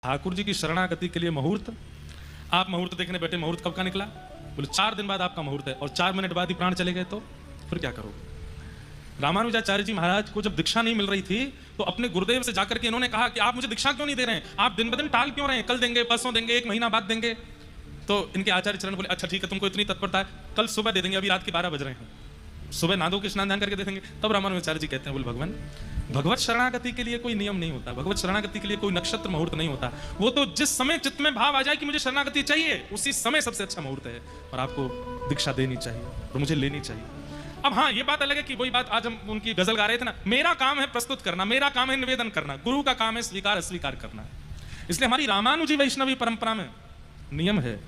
ठाकुर जी की शरणागति के लिए मुहूर्त, आप मुहूर्त देखने बैठे, मुहूर्त कब का निकला? बोले 4 दिन बाद आपका मुहूर्त है और 4 मिनट बाद ही प्राण चले गए तो फिर क्या करोगे? रामानुजाचार्य जी महाराज को जब दीक्षा नहीं मिल रही थी तो अपने गुरुदेव से जाकर के इन्होंने कहा कि आप मुझे दीक्षा क्यों नहीं दे रहे हैं, आप दिन ब दिन टाल क्यों रहे हैं, कल देंगे, परसों देंगे, 1 महीना बाद देंगे। तो इनके आचार्य चरण बोले अच्छा ठीक है, तुमको इतनी तत्परता है, कल सुबह दे देंगे, अभी रात के 12 बज रहे हैं, सुबह नादों के स्नान ध्यान करके दे देंगे। तब रामानुजाचार्य जी कहते हैं बोले भगवान, भगवत शरणागति के लिए कोई नियम नहीं होता, भगवत शरणागति के लिए कोई नक्षत्र मुहूर्त नहीं होता, वो तो जिस समय चित्त में भाव आ जाए कि मुझे शरणागति चाहिए उसी समय सबसे अच्छा मुहूर्त है और आपको दीक्षा देनी चाहिए और मुझे लेनी चाहिए। अब हाँ, ये बात अलग है कि वही बात आज हम उनकी गजल गा रहे थे ना, मेरा काम है प्रस्तुत करना, मेरा काम है निवेदन करना, गुरु का काम है स्वीकार अस्वीकार करना। इसलिए हमारी रामानुजी वैष्णवी परंपरा में नियम है,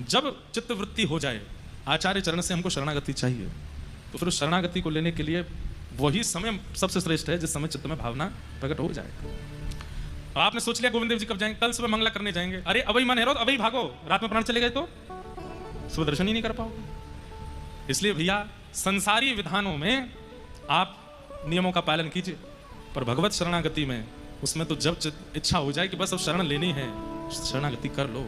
जब चित्त वृत्ति हो जाए आचार्य चरण से हमको शरणागति चाहिए, तो फिर उस शरणागति को लेने के लिए वही समय सबसे श्रेष्ठ है जिस समय चित्त में भावना प्रकट हो जाए। आपने सोच लिया गोविंद देव जी कब जाएंगे, कल सुबह मंगला करने जाएंगे, अरे अभी मन है रो तो अभी भागो, रात में प्राण चले गए तो सुबह दर्शन ही नहीं कर पाओगे। इसलिए भैया संसारी विधानों में आप नियमों का पालन कीजिए, पर भगवत शरणागति में उसमें तो जब इच्छा हो जाए कि बस अब शरण लेनी है, शरणागति कर लो,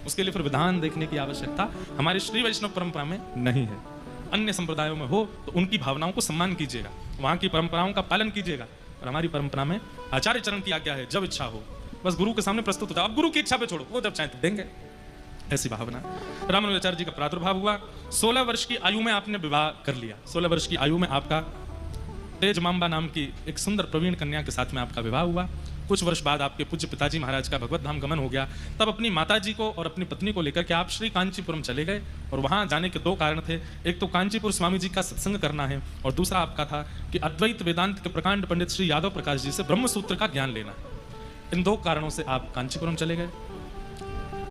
उसके लिए फिर विधान देखने की आवश्यकता हमारी श्री वैष्णव परंपरा में नहीं है। अन्य संप्रदायों में हो तो उनकी भावनाओं को सम्मान कीजिएगा, वहां की परंपराओं का पालन कीजिएगा, और हमारी परंपरा में आचार्य चरण की आज्ञा है, जब इच्छा हो बस गुरु के सामने प्रस्तुत हो जाओ, अब गुरु की इच्छा पे छोड़ो, वो जब चाहे तब देंगे, ऐसी भावना। रामानुजाचार्य जी का प्रादुर्भाव हुआ, 16 वर्ष की आयु में आपने विवाह कर लिया, 16 वर्ष की आयु में आपका तेज मांबा नाम की एक सुंदर प्रवीण कन्या के साथ में आपका विवाह हुआ। कुछ वर्ष बाद आपके पूज्य पिताजी महाराज का भगवत धाम गमन हो गया। तब अपनी माताजी को और अपनी पत्नी को लेकर के आप श्री कांचीपुरम चले गए, और वहां जाने के 2 कारण थे, एक तो कांचीपुर स्वामी जी का सत्संग करना है, और दूसरा आपका था कि अद्वैत वेदांत के प्रकांड पंडित श्री यादव प्रकाश जी से ब्रह्म सूत्र का ज्ञान लेना है। इन 2 कारणों से आप कांचीपुरम चले गए।